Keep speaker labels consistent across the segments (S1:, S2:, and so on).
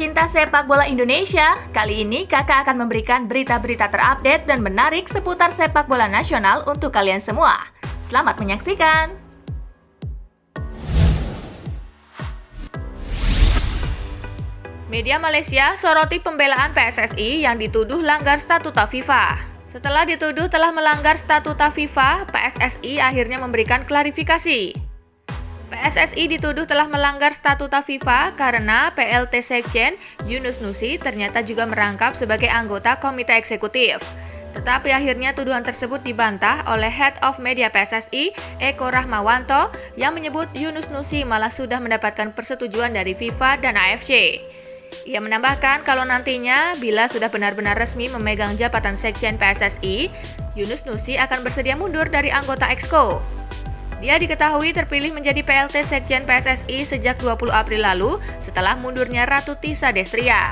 S1: pecinta sepak bola Indonesia, kali ini kakak akan memberikan berita-berita terupdate dan menarik seputar sepak bola nasional untuk kalian semua. Selamat menyaksikan! Media Malaysia soroti pembelaan PSSI yang dituduh langgar statuta FIFA. Setelah dituduh telah melanggar statuta FIFA, PSSI akhirnya memberikan klarifikasi. PSSI dituduh telah melanggar statuta FIFA karena PLT Sekjen Yunus Nusi ternyata juga merangkap sebagai anggota komite eksekutif. Tetapi akhirnya tuduhan tersebut dibantah oleh Head of Media PSSI, Eko Rahmawanto, yang menyebut Yunus Nusi malah sudah mendapatkan persetujuan dari FIFA dan AFC. Ia menambahkan kalau nantinya bila sudah benar-benar resmi memegang jabatan Sekjen PSSI, Yunus Nusi akan bersedia mundur dari anggota Exco. Dia diketahui terpilih menjadi PLT Sekjen PSSI sejak 20 April lalu setelah mundurnya Ratu Tisa Destria.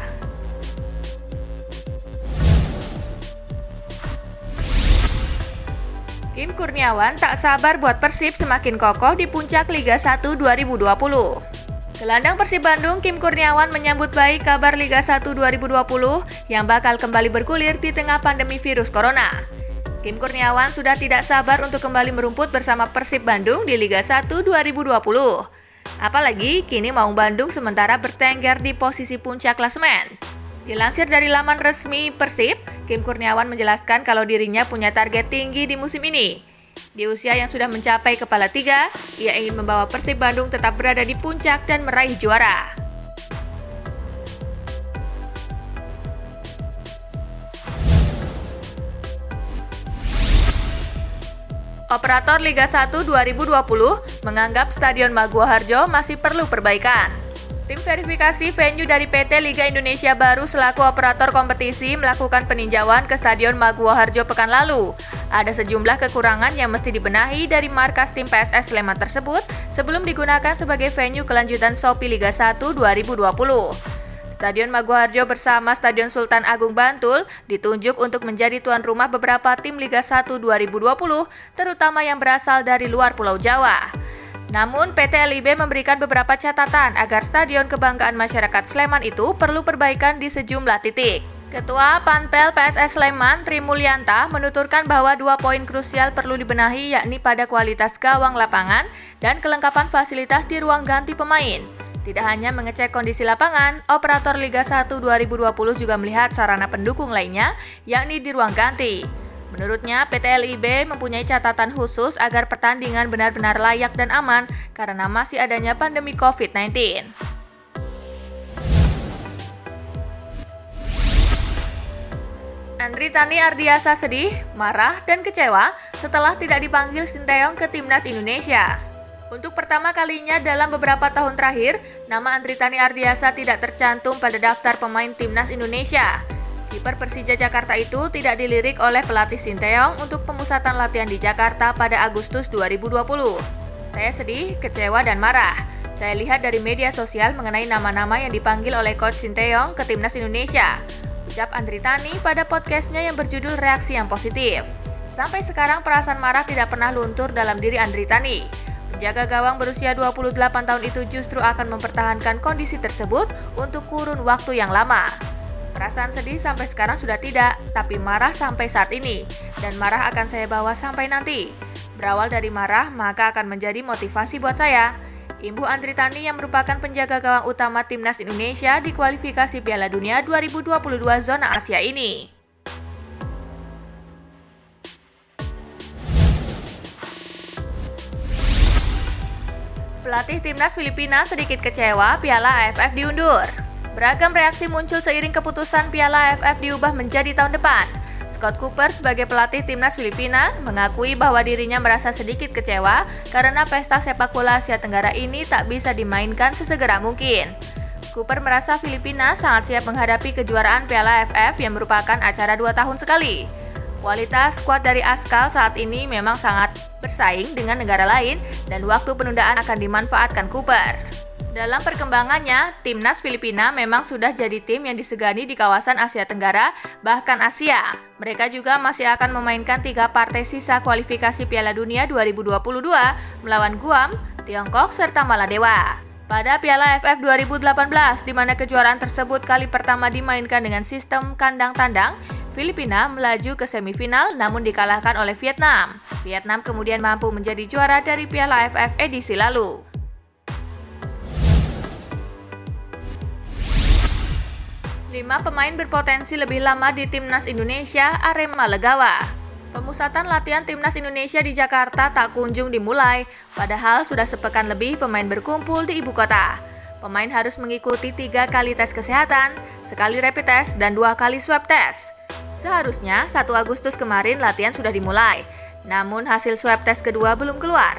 S1: Kim Kurniawan tak sabar buat Persib semakin kokoh di puncak Liga 1 2020. Gelandang Persib Bandung Kim Kurniawan menyambut baik kabar Liga 1 2020 yang bakal kembali bergulir di tengah pandemi virus corona. Kim Kurniawan sudah tidak sabar untuk kembali merumput bersama Persib Bandung di Liga 1 2020. Apalagi kini Maung Bandung sementara bertengger di posisi puncak klasemen. Dilansir dari laman resmi Persib, Kim Kurniawan menjelaskan kalau dirinya punya target tinggi di musim ini. Di usia yang sudah mencapai kepala 3, ia ingin membawa Persib Bandung tetap berada di puncak dan meraih juara. Operator Liga 1 2020 menganggap Stadion Maguwo Harjo masih perlu perbaikan. Tim verifikasi venue dari PT Liga Indonesia Baru selaku operator kompetisi melakukan peninjauan ke Stadion Maguwo Harjo pekan lalu. Ada sejumlah kekurangan yang mesti dibenahi dari markas tim PSS Sleman tersebut sebelum digunakan sebagai venue kelanjutan Shopee Liga 1 2020. Stadion Maguwo Harjo bersama Stadion Sultan Agung Bantul ditunjuk untuk menjadi tuan rumah beberapa tim Liga 1 2020, terutama yang berasal dari luar Pulau Jawa. Namun PT LIB memberikan beberapa catatan agar Stadion Kebanggaan Masyarakat Sleman itu perlu perbaikan di sejumlah titik. Ketua Panpel PSS Sleman, Tri Mulyanta, menuturkan bahwa 2 poin krusial perlu dibenahi yakni pada kualitas gawang lapangan dan kelengkapan fasilitas di ruang ganti pemain. Tidak hanya mengecek kondisi lapangan, operator Liga 1 2020 juga melihat sarana pendukung lainnya, yakni di ruang ganti. Menurutnya, PT LIB mempunyai catatan khusus agar pertandingan benar-benar layak dan aman karena masih adanya pandemi COVID-19. Andritani Ardiasa sedih, marah, dan kecewa setelah tidak dipanggil Sinteyong ke Timnas Indonesia. Untuk pertama kalinya dalam beberapa tahun terakhir, nama Andritani Ardiasa tidak tercantum pada daftar pemain Timnas Indonesia. Kiper Persija Jakarta itu tidak dilirik oleh pelatih Sinteyong untuk pemusatan latihan di Jakarta pada Agustus 2020. Saya sedih, kecewa, dan marah. Saya lihat dari media sosial mengenai nama-nama yang dipanggil oleh Coach Sinteyong ke Timnas Indonesia. Ucap Andritani pada podcastnya yang berjudul Reaksi yang Positif. Sampai sekarang perasaan marah tidak pernah luntur dalam diri Andritani. Penjaga gawang berusia 28 tahun itu justru akan mempertahankan kondisi tersebut untuk kurun waktu yang lama. Perasaan sedih sampai sekarang sudah tidak, tapi marah sampai saat ini. Dan marah akan saya bawa sampai nanti. Berawal dari marah, maka akan menjadi motivasi buat saya. Imbu Andritani yang merupakan penjaga gawang utama Timnas Indonesia di kualifikasi Piala Dunia 2022 zona Asia ini. Pelatih Timnas Filipina sedikit kecewa Piala AFF diundur. Beragam reaksi muncul seiring keputusan Piala AFF diubah menjadi tahun depan. Scott Cooper sebagai pelatih Timnas Filipina mengakui bahwa dirinya merasa sedikit kecewa karena pesta sepak bola Asia Tenggara ini tak bisa dimainkan sesegera mungkin. Cooper merasa Filipina sangat siap menghadapi kejuaraan Piala AFF yang merupakan acara 2 tahun sekali. Kualitas skuad dari Askal saat ini memang sangat bersaing dengan negara lain dan waktu penundaan akan dimanfaatkan Cooper. Dalam perkembangannya, Timnas Filipina memang sudah jadi tim yang disegani di kawasan Asia Tenggara, bahkan Asia. Mereka juga masih akan memainkan 3 partai sisa kualifikasi Piala Dunia 2022 melawan Guam, Tiongkok, serta Maladewa. Pada Piala AFF 2018, di mana kejuaraan tersebut kali pertama dimainkan dengan sistem kandang-tandang, Filipina melaju ke semifinal namun dikalahkan oleh Vietnam. Vietnam kemudian mampu menjadi juara dari Piala AFF edisi lalu. Lima pemain berpotensi lebih lama di Timnas Indonesia, Arema legawa. Pemusatan latihan Timnas Indonesia di Jakarta tak kunjung dimulai, padahal sudah sepekan lebih pemain berkumpul di ibu kota. Pemain harus mengikuti 3 kali tes kesehatan, sekali rapid test, dan 2 kali swab test. Seharusnya 1 Agustus kemarin latihan sudah dimulai, namun hasil swab test kedua belum keluar.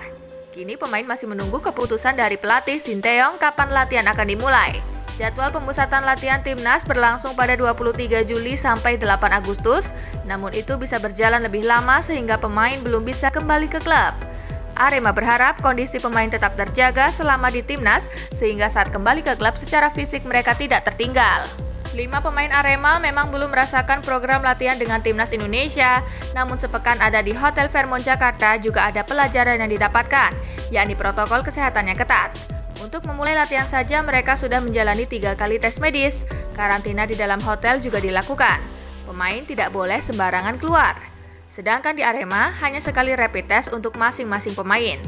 S1: Kini pemain masih menunggu keputusan dari pelatih Sinteyong kapan latihan akan dimulai. Jadwal pemusatan latihan Timnas berlangsung pada 23 Juli sampai 8 Agustus, namun itu bisa berjalan lebih lama sehingga pemain belum bisa kembali ke klub. Arema berharap kondisi pemain tetap terjaga selama di Timnas sehingga saat kembali ke klub secara fisik mereka tidak tertinggal. 5 pemain Arema memang belum merasakan program latihan dengan Timnas Indonesia, namun sepekan ada di Hotel Fairmont Jakarta juga ada pelajaran yang didapatkan, yakni protokol kesehatan yang ketat. Untuk memulai latihan saja mereka sudah menjalani 3 kali tes medis, karantina di dalam hotel juga dilakukan. Pemain tidak boleh sembarangan keluar. Sedangkan di Arema hanya sekali rapid test untuk masing-masing pemain.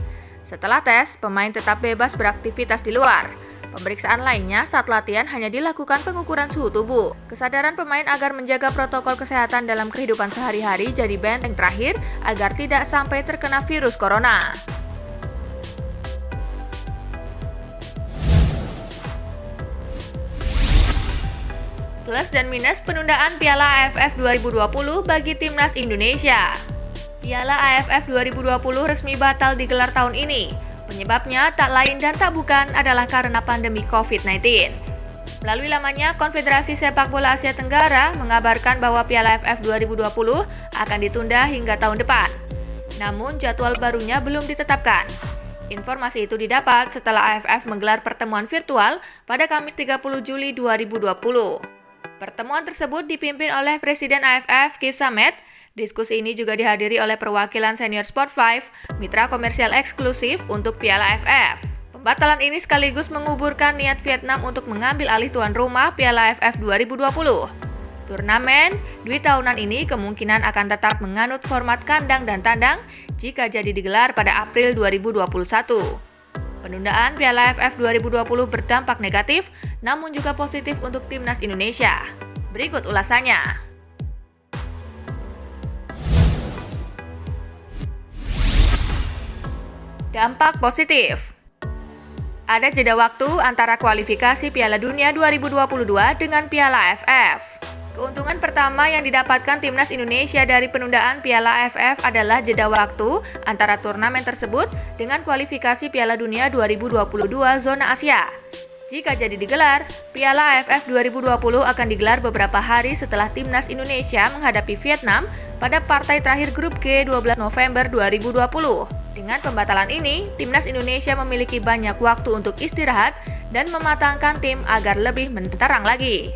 S1: Setelah tes, pemain tetap bebas beraktivitas di luar. Pemeriksaan lainnya saat latihan hanya dilakukan pengukuran suhu tubuh. Kesadaran pemain agar menjaga protokol kesehatan dalam kehidupan sehari-hari jadi benteng terakhir agar tidak sampai terkena virus corona. Plus dan minus penundaan Piala AFF 2020 bagi Timnas Indonesia. Piala AFF 2020 resmi batal digelar tahun ini. Penyebabnya tak lain dan tak bukan adalah karena pandemi COVID-19. Melalui lamannya, Konfederasi Sepak Bola Asia Tenggara mengabarkan bahwa Piala AFF 2020 akan ditunda hingga tahun depan. Namun jadwal barunya belum ditetapkan. Informasi itu didapat setelah AFF menggelar pertemuan virtual pada Kamis 30 Juli 2020. Pertemuan tersebut dipimpin oleh Presiden AFF, Kip Samet. Diskusi ini juga dihadiri oleh perwakilan Senior Sport 5, mitra komersial eksklusif untuk Piala AFF. Pembatalan ini sekaligus menguburkan niat Vietnam untuk mengambil alih tuan rumah Piala AFF 2020. Turnamen dwi tahunan ini kemungkinan akan tetap menganut format kandang dan tandang jika jadi digelar pada April 2021. Penundaan Piala AFF 2020 berdampak negatif, namun juga positif untuk Timnas Indonesia. Berikut ulasannya. Dampak positif. Ada jeda waktu antara kualifikasi Piala Dunia 2022 dengan Piala AFF. Keuntungan pertama yang didapatkan Timnas Indonesia dari penundaan Piala AFF adalah jeda waktu antara turnamen tersebut dengan kualifikasi Piala Dunia 2022 zona Asia. Jika jadi digelar, Piala AFF 2020 akan digelar beberapa hari setelah Timnas Indonesia menghadapi Vietnam pada partai terakhir grup G 12 November 2020. Dengan pembatalan ini, Timnas Indonesia memiliki banyak waktu untuk istirahat dan mematangkan tim agar lebih menterang lagi.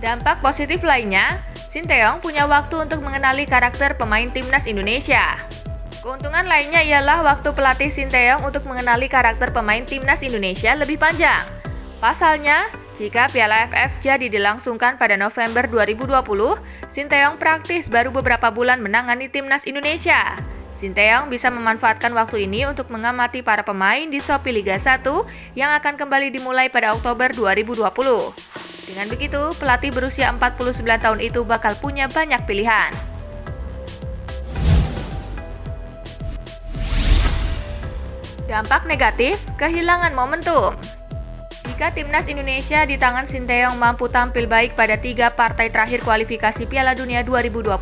S1: Dampak positif lainnya, Sinteyong punya waktu untuk mengenali karakter pemain Timnas Indonesia. Keuntungan lainnya ialah waktu pelatih Sinteyong untuk mengenali karakter pemain Timnas Indonesia lebih panjang. Pasalnya, jika Piala AFF jadi dilangsungkan pada November 2020, Sinteyong praktis baru beberapa bulan menangani Timnas Indonesia. Sinteyong bisa memanfaatkan waktu ini untuk mengamati para pemain di Shopee Liga 1 yang akan kembali dimulai pada Oktober 2020. Dengan begitu, pelatih berusia 49 tahun itu bakal punya banyak pilihan. Dampak negatif, kehilangan momentum. Jika Timnas Indonesia di tangan Sinteyong mampu tampil baik pada 3 partai terakhir kualifikasi Piala Dunia 2022,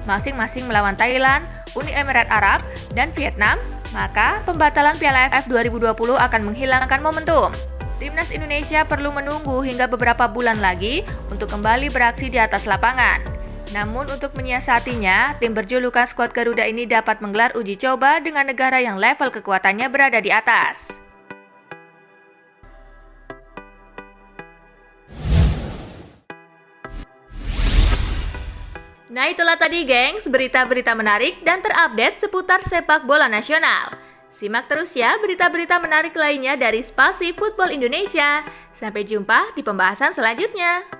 S1: masing-masing melawan Thailand, Uni Emirat Arab, dan Vietnam, maka pembatalan Piala AFF 2020 akan menghilangkan momentum. Timnas Indonesia perlu menunggu hingga beberapa bulan lagi untuk kembali beraksi di atas lapangan. Namun untuk menyiasatinya, tim berjulukan skuad Garuda ini dapat menggelar uji coba dengan negara yang level kekuatannya berada di atas. Nah itulah tadi gengs, berita-berita menarik dan terupdate seputar sepak bola nasional. Simak terus ya berita-berita menarik lainnya dari Spasi Football Indonesia. Sampai jumpa di pembahasan selanjutnya.